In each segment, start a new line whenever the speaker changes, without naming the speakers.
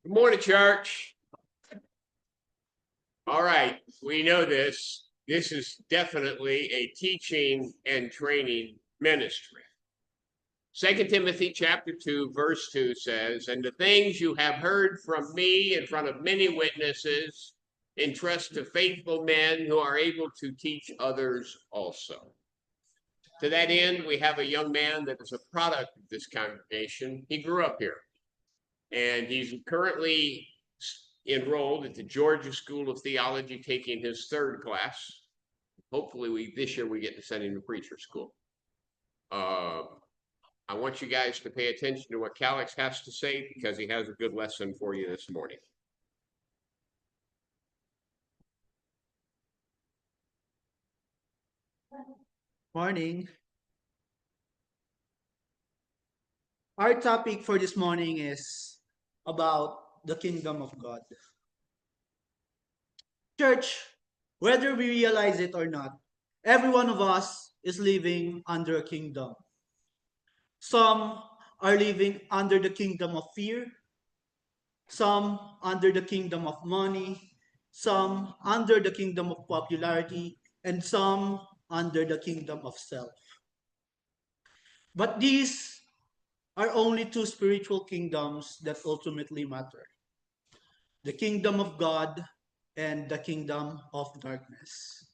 Good morning, church. All right, we know this. This is definitely a teaching and training ministry. 2 Timothy chapter 2, verse 2 says, "And the things you have heard from me in front of many witnesses, entrust to faithful men who are able to teach others also." To that end, we have a young man that is a product of this congregation. He grew up here, and he's currently enrolled at the Georgia School of Theology, taking his third class. Hopefully, this year we get to send him to preacher school. I want you guys to pay attention to what Calix has to say, because he has a good lesson for you this morning.
Morning. Our topic for this morning is about the kingdom of God. Church, whether we realize it or not, every one of us is living under a kingdom. Some are living under the kingdom of fear, some under the kingdom of money, some under the kingdom of popularity, and some under the kingdom of self. But these are only two spiritual kingdoms that ultimately matter: the kingdom of God and the kingdom of darkness.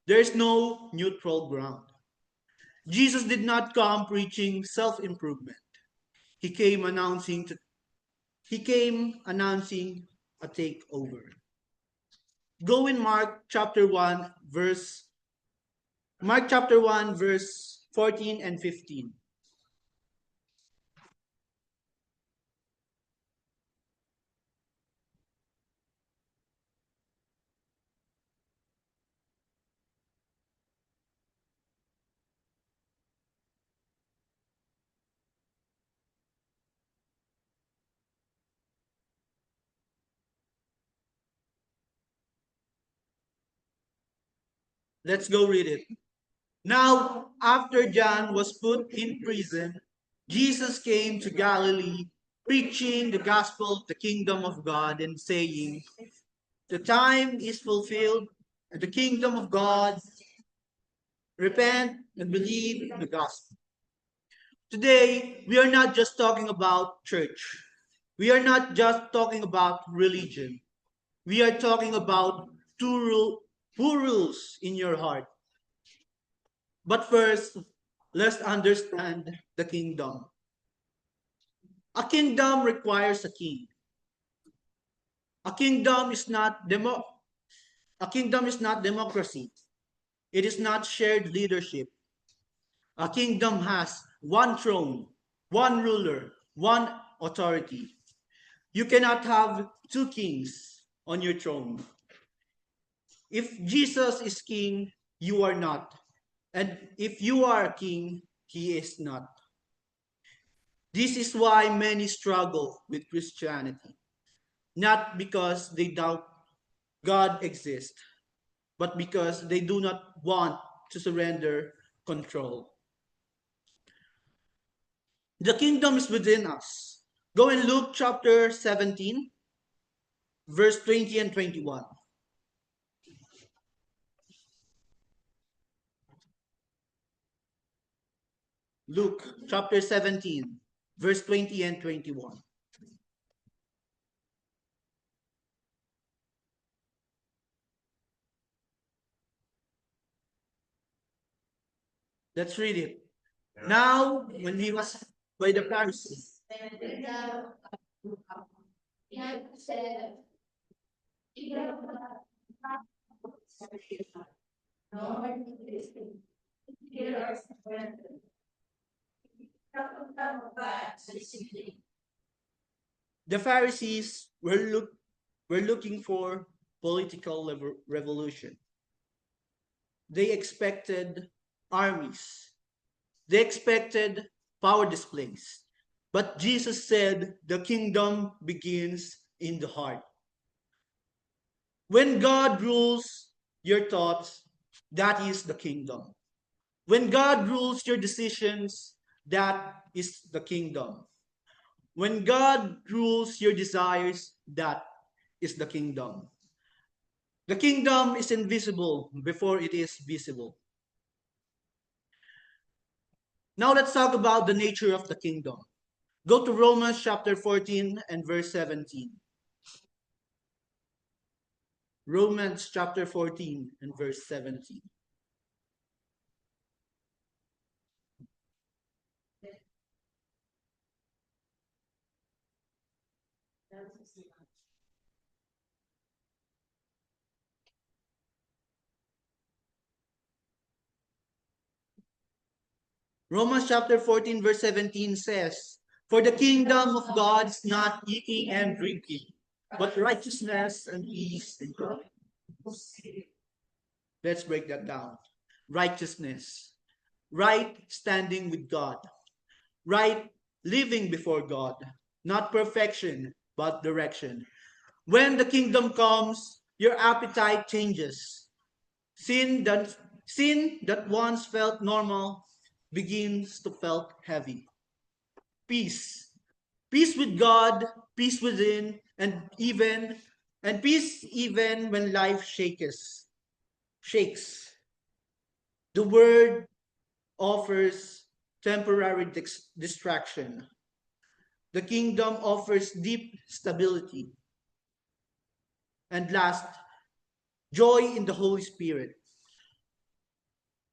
There is no neutral ground. Jesus did not come preaching self-improvement. He came announcing a takeover. Go in Mark chapter 1 verse 14 and 15. Let's go read it. Now, after John was put in prison, Jesus came to Galilee, preaching the gospel of the kingdom of God and saying, "The time is fulfilled, and the kingdom of God, repent and believe in the gospel." Today, we are not just talking about church. We are not just talking about religion. We are talking about two rules in your heart. But first, let's understand the kingdom. A kingdom requires a king. A kingdom is not democracy. It is not shared leadership. A kingdom has one throne, one ruler, one authority. You cannot have two kings on your throne. If Jesus is king, you are not. And if you are a king, he is not. This is why many struggle with Christianity. Not because they doubt God exists, but because they do not want to surrender control. The kingdom is within us. Go in Luke chapter 17, verse 20 and 21. Luke chapter 17, verse 20 and 21. Let's read it. Now, when he was by the Pharisees, the Pharisees were looking for political revolution. They expected armies. They expected power displays. But Jesus said the kingdom begins in the heart. When God rules your thoughts, that is the kingdom. When God rules your decisions, that is the kingdom. When God rules your desires, that is the kingdom. The kingdom is invisible before it is visible. Now let's talk about the nature of the kingdom. Go to Romans chapter 14 and verse 17. Romans chapter 14 and verse 17. Romans chapter 14 verse 17 says, "For the kingdom of God is not eating and drinking, but righteousness and peace and joy." Let's break that down. Righteousness, right standing with God, right living before God, not perfection, but direction. When the kingdom comes, your appetite changes. Sin that sin that once felt normal begins to felt heavy. Peace. Peace with God, peace within, and peace even when life shakes. The word offers temporary distraction. The kingdom offers deep stability. And last, joy in the Holy Spirit.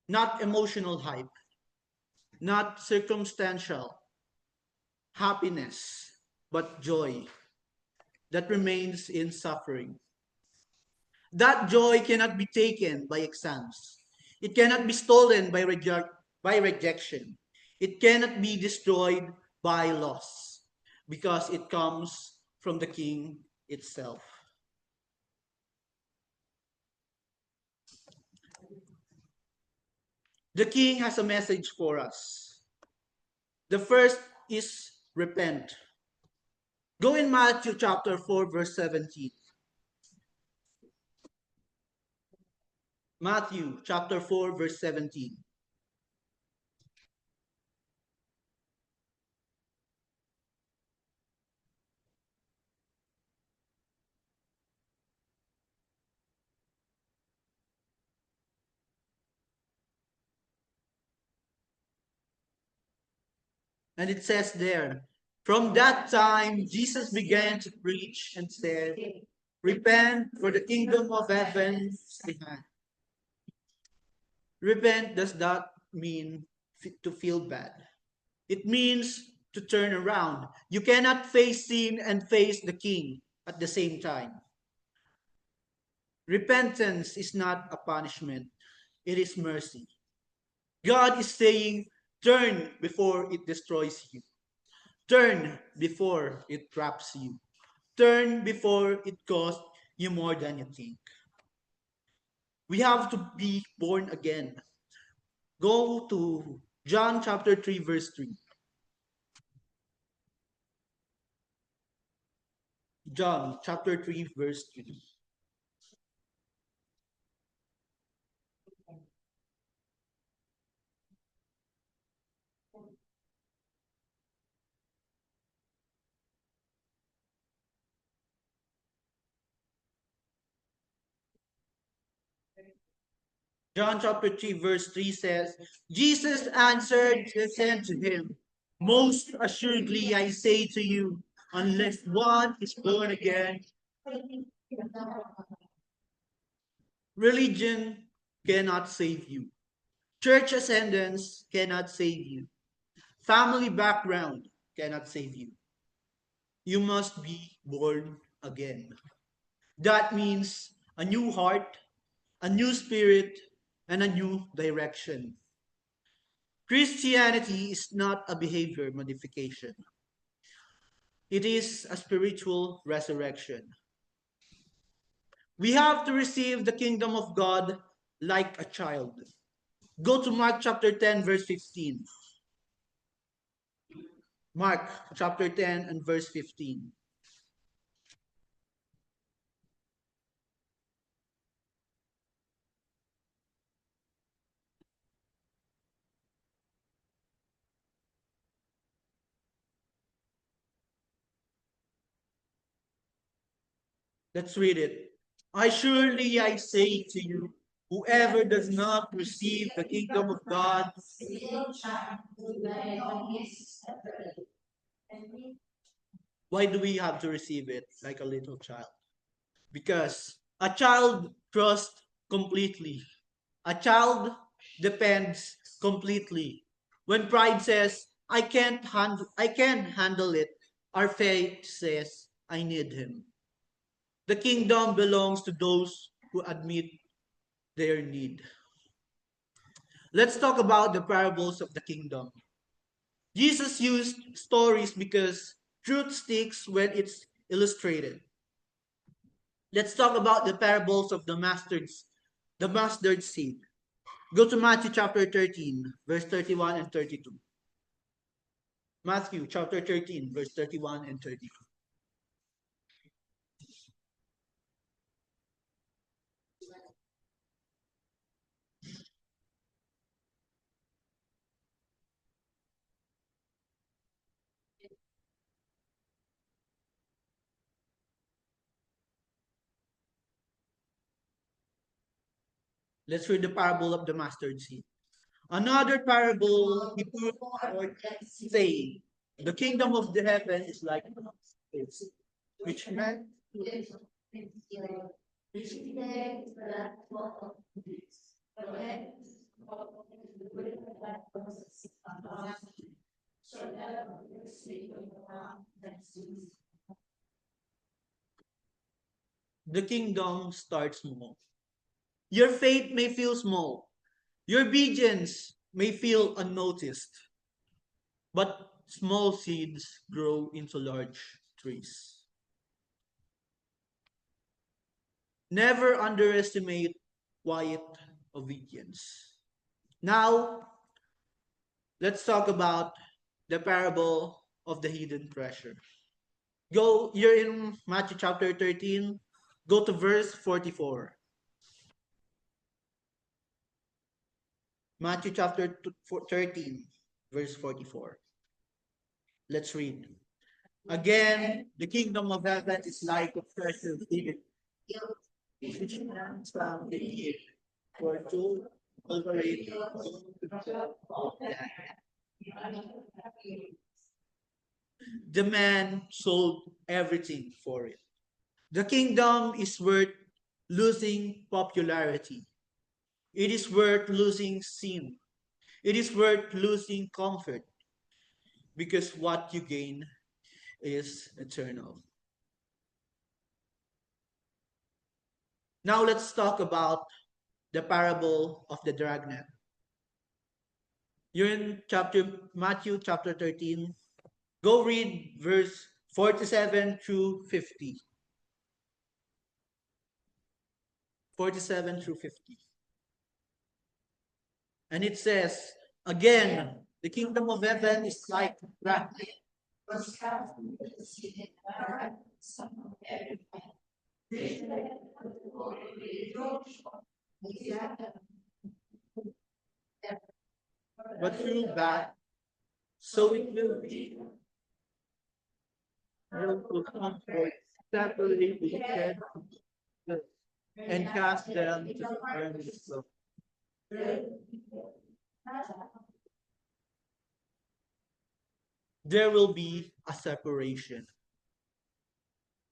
Not emotional hype, not circumstantial happiness, but joy that remains in suffering. That joy cannot be taken by exams. It cannot be stolen by rejection. It cannot be destroyed by loss because it comes from the King itself. The King has a message for us. The first is repent. Go in Matthew chapter 4, verse 17. Matthew chapter 4, verse 17. And it says there, from that time, Jesus began to preach and said, repent, for the kingdom of heaven is at hand. Repent does not mean to feel bad. It means to turn around. You cannot face sin and face the king at the same time. Repentance is not a punishment, it is mercy. God is saying, turn before it destroys you. Turn before it traps you. Turn before it costs you more than you think. We have to be born again. Go to John chapter 3, verse 3. John chapter 3, verse 3. John chapter 3, verse 3 says, Jesus answered and said to him, most assuredly I say to you, unless one is born again, religion cannot save you. Church attendance cannot save you. Family background cannot save you. You must be born again. That means a new heart, a new spirit, and a new direction. Christianity is not a behavior modification. It is a spiritual resurrection. We have to receive the kingdom of God like a child. Go to Mark chapter 10, verse 15. Mark chapter 10 and verse 15. Let's read it. I say to you, whoever does not receive the kingdom of God. Why do we have to receive it like a little child? Because a child trusts completely. A child depends completely. When pride says, I can't handle it, our faith says, I need him. The kingdom belongs to those who admit their need. Let's talk about the parables of the kingdom. Jesus used stories because truth sticks when it's illustrated. Let's talk about the parables of the mustard seed. Go to Matthew chapter 13, verse 31 and 32. Matthew chapter 13, verse 31 and 32. Let's read the parable of the mustard seed. Another parable he put forth, saying, the kingdom of the heaven is like this, which man the kingdom starts small. Your faith may feel small. Your obedience may feel unnoticed. But small seeds grow into large trees. Never underestimate quiet obedience. Now, let's talk about the parable of the hidden treasure. You're in Matthew chapter 13, go to verse 44. Matthew chapter 13, verse 44. Let's read. Again, the kingdom of heaven is like a treasure hidden, which man found in it, for two over it. The man sold everything for it. The kingdom is worth losing popularity. It is worth losing sin. It is worth losing comfort because what you gain is eternal. Now let's talk about the parable of the dragnet. You're in Matthew chapter 13. Go read verse 47 through 50. 47 through 50. And it says, again, the kingdom of heaven is like that. But through that, so it will be. Will comfort, separate the dead and cast them to the furnace of. There will be a separation.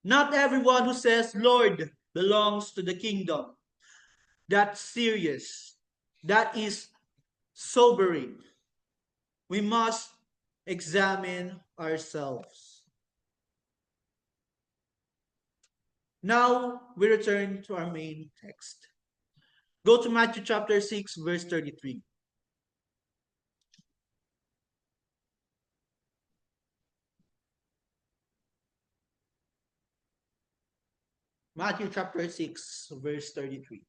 Not everyone who says Lord belongs to the kingdom. That's serious. That is sobering. We must examine ourselves. Now we return to our main text. Go to Matthew chapter 6, verse 33. Matthew chapter 6, verse 33.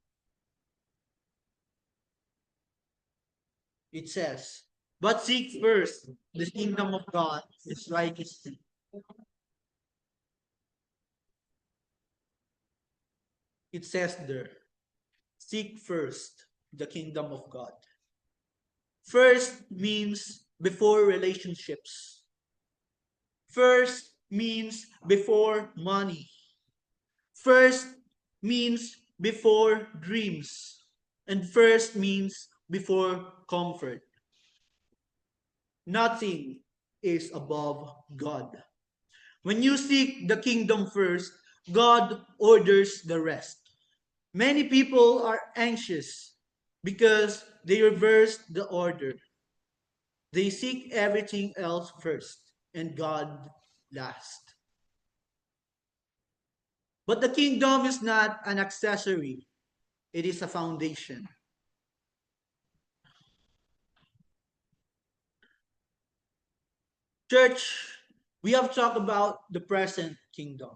It says, but seek first the kingdom of God, his righteousness. It says there, seek first the kingdom of God. First means before relationships. First means before money. First means before dreams, and first means before comfort. Nothing is above God. When you seek the kingdom first, God orders the rest. Many people are anxious because they reverse the order. They seek everything else first and God last. But the kingdom is not an accessory, it is a foundation. Church, we have talked about the present kingdom.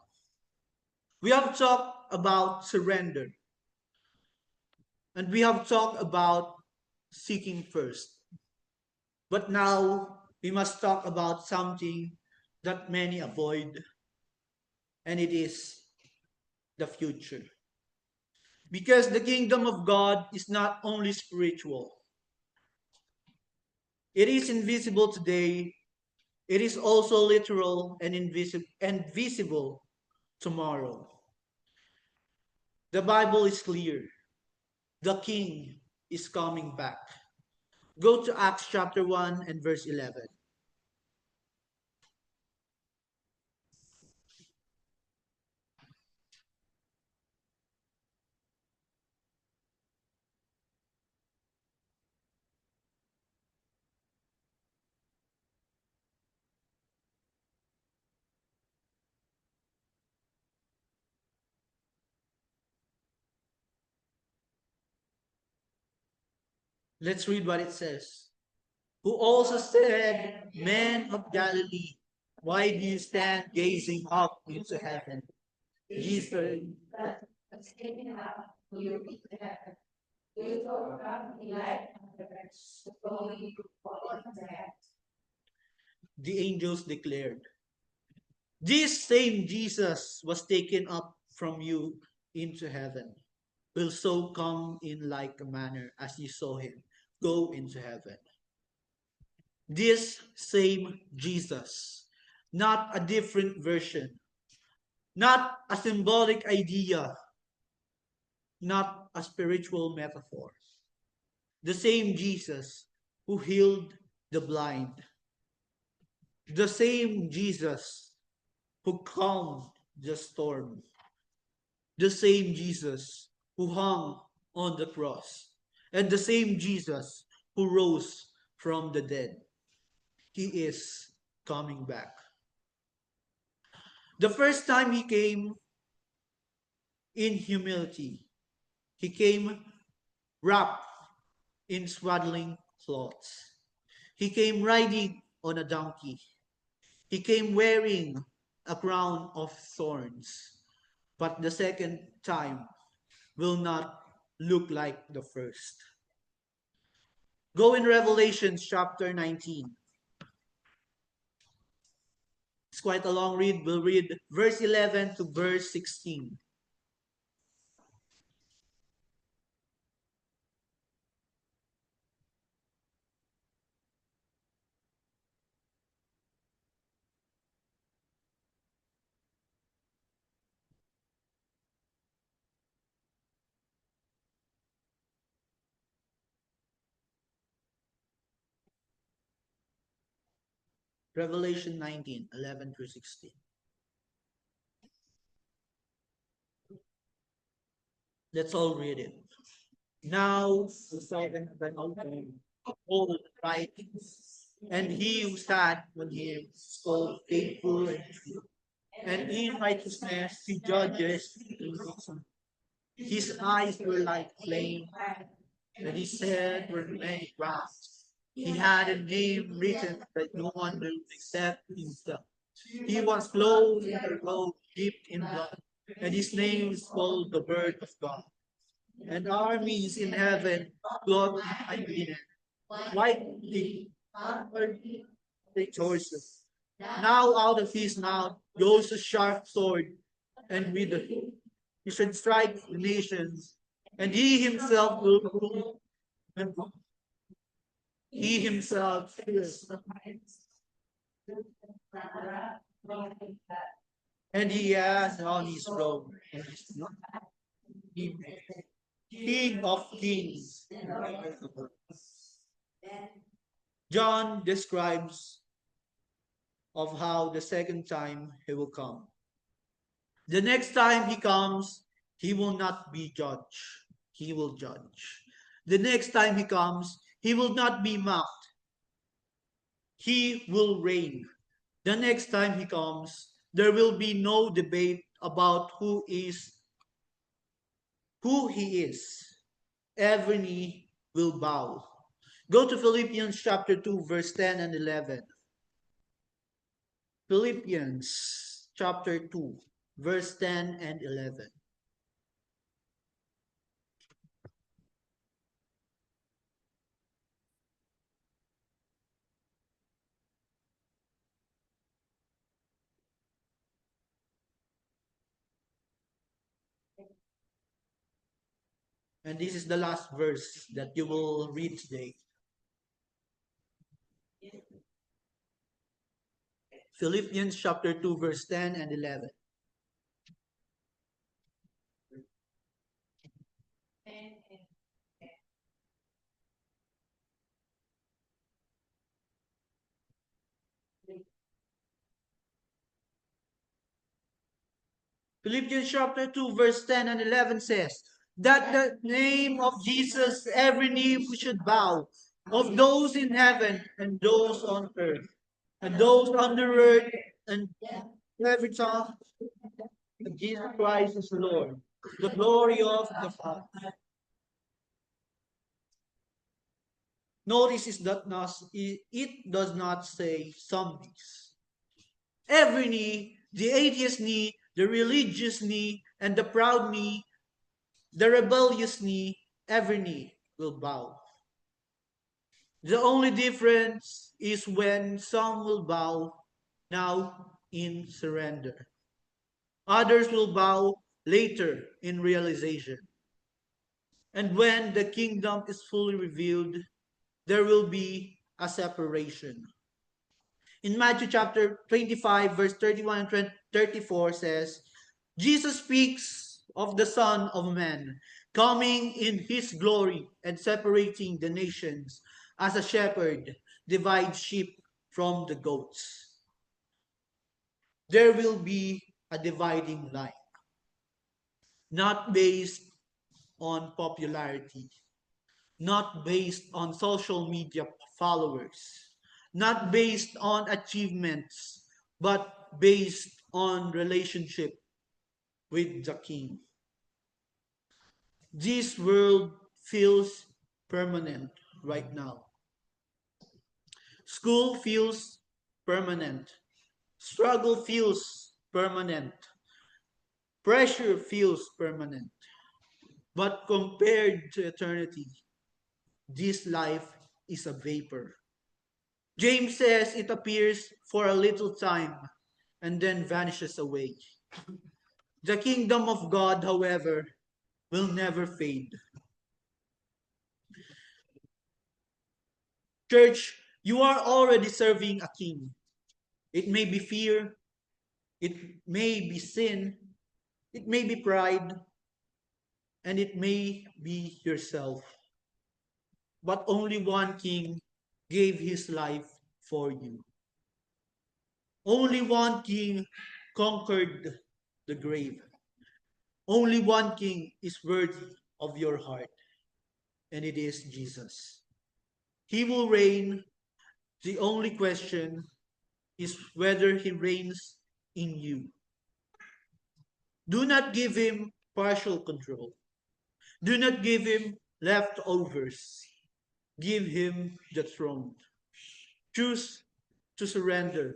We have talked about surrender. And we have talked about seeking first. But now we must talk about something that many avoid, and it is the future. Because the kingdom of God is not only spiritual, it is invisible today, it is also literal and invisible tomorrow. The Bible is clear. The king is coming back. Go to Acts chapter 1 and verse 11. Let's read what it says. Who also said, Men of Galilee, why do you stand gazing up into heaven? Jesus, the angels declared, this same Jesus was taken up from you into heaven, will so come in like a manner as you saw him go into heaven. This same Jesus, not a different version, not a symbolic idea, not a spiritual metaphor. The same Jesus who healed the blind. The same Jesus who calmed the storm. The same Jesus who hung on the cross. And the same Jesus who rose from the dead. He is coming back. The first time he came in humility, he came wrapped in swaddling cloths. He came riding on a donkey. He came wearing a crown of thorns. But the second time will not look like the first. Go in Revelation chapter 19. It's quite a long read. We'll read verse 11 to verse 16. Revelation 19, 11 through 16. Let's all read it. Now the seven heaven opened, all the writings, and he who sat on him is called faithful and true. And in righteousness he judges the nation. His eyes were like flame, and his head were many crowns. He had a name written that no one knew except himself. He was clothed in a robe dipped in blood, and his name is called the Word of God. And armies in heaven clothed in linen, white rejoices. Now out of his mouth goes a sharp sword, and with it he should strike the nations, and he himself will rule, and he himself is, and he has on his robe King of Kings. John describes of how the second time he will come. The next time he comes, he will not be judged. He will judge. The next time he comes, he will not be mocked. He will reign. The next time he comes, there will be no debate about who he is. Every knee will bow. Go to Philippians chapter 2, verse 10 and 11. Philippians chapter 2, verse 10 and 11. And this is the last verse that you will read today. Philippians chapter 2, verse 10 and 11. Philippians chapter 2, verse 10 and 11 says, that the name of Jesus every knee should bow, of those in heaven and those on earth, and those under earth, and every tongue that Jesus Christ is Lord, the glory of the Father. Notice it does not say some knees. Every knee, the atheist knee, the religious knee, and the proud knee, the rebellious knee, every knee will bow. The only difference is when some will bow now in surrender. Others will bow later in realization. And when the kingdom is fully revealed, there will be a separation. In Matthew chapter 25, verse 31 and 34 says, Jesus speaks of the Son of Man coming in his glory and separating the nations as a shepherd divides sheep from the goats. There will be a dividing line, not based on popularity, not based on social media followers, not based on achievements, but based on relationship with the King. This world feels permanent right now. School feels permanent. Struggle feels permanent. Pressure feels permanent. But compared to eternity, this life is a vapor. James says it appears for a little time and then vanishes away. The kingdom of God, however, will never fade. Church, you are already serving a king. It may be fear, it may be sin, it may be pride, and it may be yourself. But only one king gave his life for you. Only one king conquered the grave. Only one king is worthy of your heart, and it is Jesus. He will reign. The only question is whether he reigns in you. Do not give him partial control. Do not give him leftovers. Give him the throne. Choose to surrender.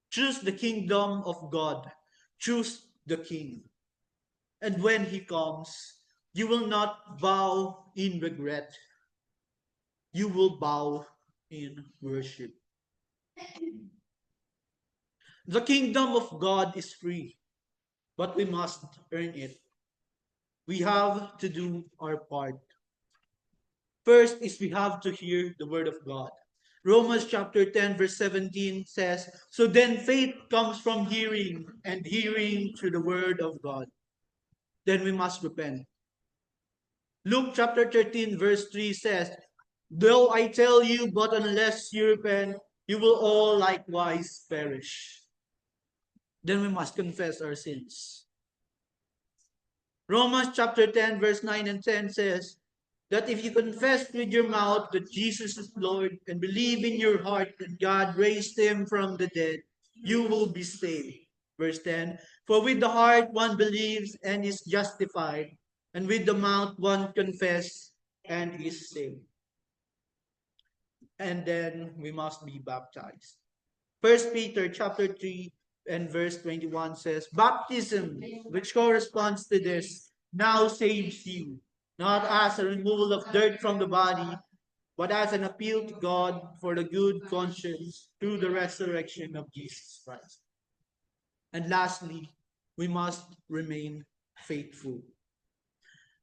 Choose the kingdom of God. Choose the king. And when he comes, you will not bow in regret. You will bow in worship. The kingdom of God is free, but we must earn it. We have to do our part. First is we have to hear the word of God. Romans chapter 10 verse 17 says, so then faith comes from hearing, and hearing through the word of God. then we must repent. Luke chapter 13 verse 3 says, "Though I tell you, but unless you repent, you will all likewise perish." Then we must confess our sins. Romans chapter 10 verse 9 and 10 says that if you confess with your mouth that Jesus is Lord and believe in your heart that God raised him from the dead, you will be saved. Verse 10, "For with the heart one believes and is justified, and with the mouth one confesses and is saved." And then we must be baptized. First Peter chapter 3 and verse 21 says, "Baptism, which corresponds to this, now saves you, not as a removal of dirt from the body, but as an appeal to God for the good conscience through the resurrection of Jesus Christ." And lastly, we must remain faithful.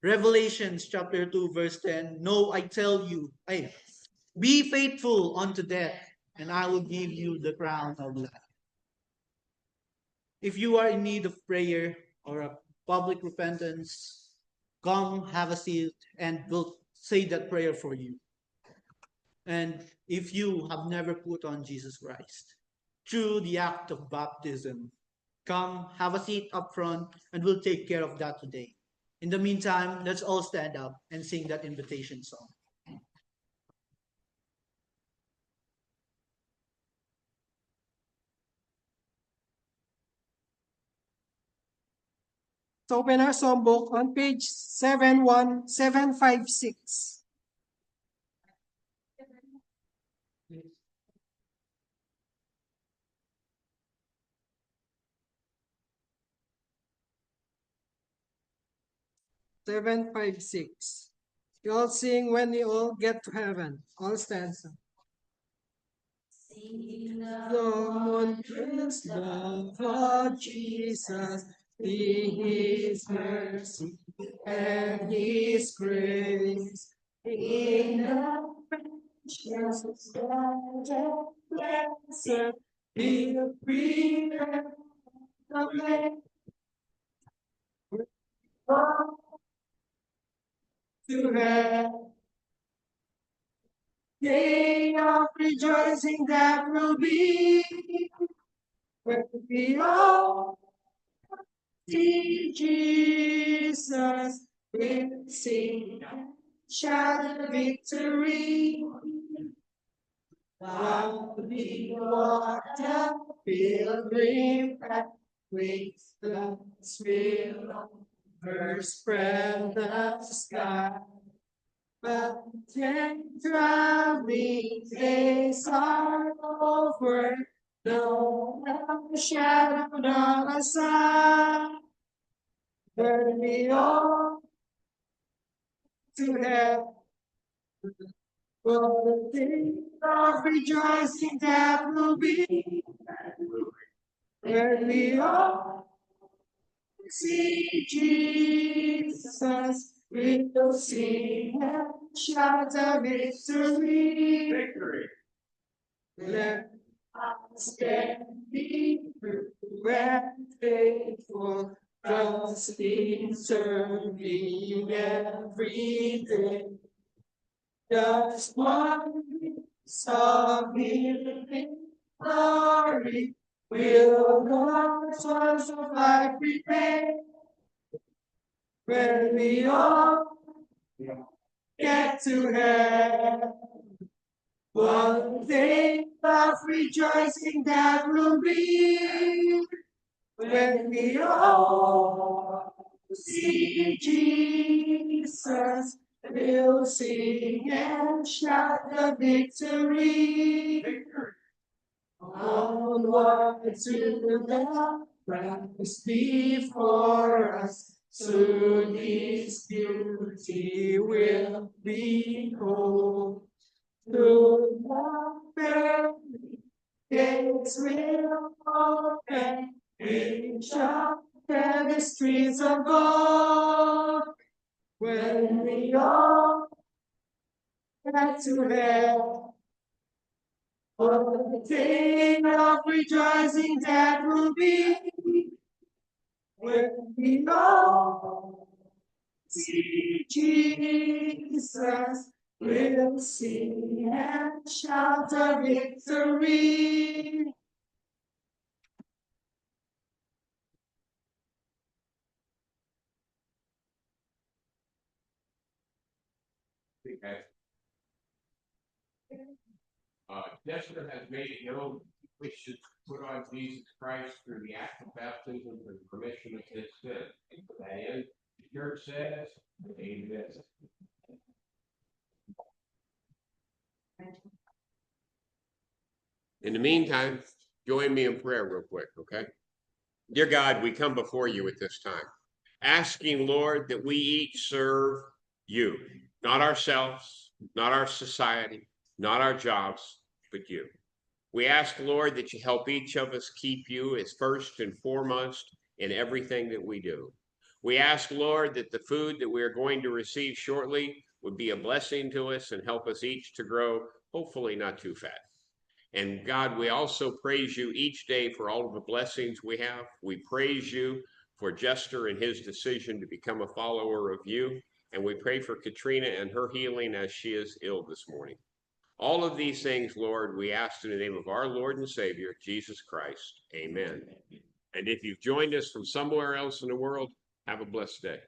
Revelations chapter 2 verse 10, "No, I tell you, be faithful unto death, and I will give you the crown of life." If you are in need of prayer or a public repentance, come have a seat and we'll say that prayer for you. And if you have never put on Jesus Christ through the act of baptism, come have a seat up front and we'll take care of that today. In the meantime, let's all stand up and sing that invitation song.
So open our song book on page 71756. Seven, five, six. You all sing when you all get to heaven. All stanza. Lord, praise the Lord Jesus, His mercy and His grace. In the precious blood and blessed, He'll prepare the way to heaven. Day of rejoicing that will be when we all see Jesus. We'll sing and shout the victory. While we walk the pilgrim path with the Spirit first spread the sky. But then traveling days are over, no shadow of a sun. Where we all to have for the day of rejoicing that will be, where we all see Jesus. We will sing and shout a victory.
Victory.
Let us then be true and faithful, trusting, serving every day. Just one of living glory will the source of life repay. When we all get to heaven, one day of rejoicing that will be, when we all see Jesus, we'll sing and shout the victory. Onward to the Christ before us, soon His beauty will behold. Through the pearly gates will open, we shall tread the streets of gold. When we all get to heaven, for the day of rejoicing that will be, When we all see Jesus, we'll sing and shout our victory.
Okay. Chester has made it known we should put on Jesus Christ through the act of baptism for the permission of his sin. And the church says, amen. In the meantime, join me in prayer real quick, okay? Dear God, we come before you at this time, asking, Lord, that we each serve you, not ourselves, not our society, not our jobs, but you. We ask, Lord, that you help each of us keep you as first and foremost in everything that we do. We ask, Lord, that the food that we are going to receive shortly would be a blessing to us and help us each to grow, hopefully not too fat. And God, we also praise you each day for all of the blessings we have. We praise you for Jester and his decision to become a follower of you. And we pray for Katrina and her healing as she is ill this morning. All of these things, Lord, we ask in the name of our Lord and Savior, Jesus Christ. Amen. And if you've joined us from somewhere else in the world, have a blessed day.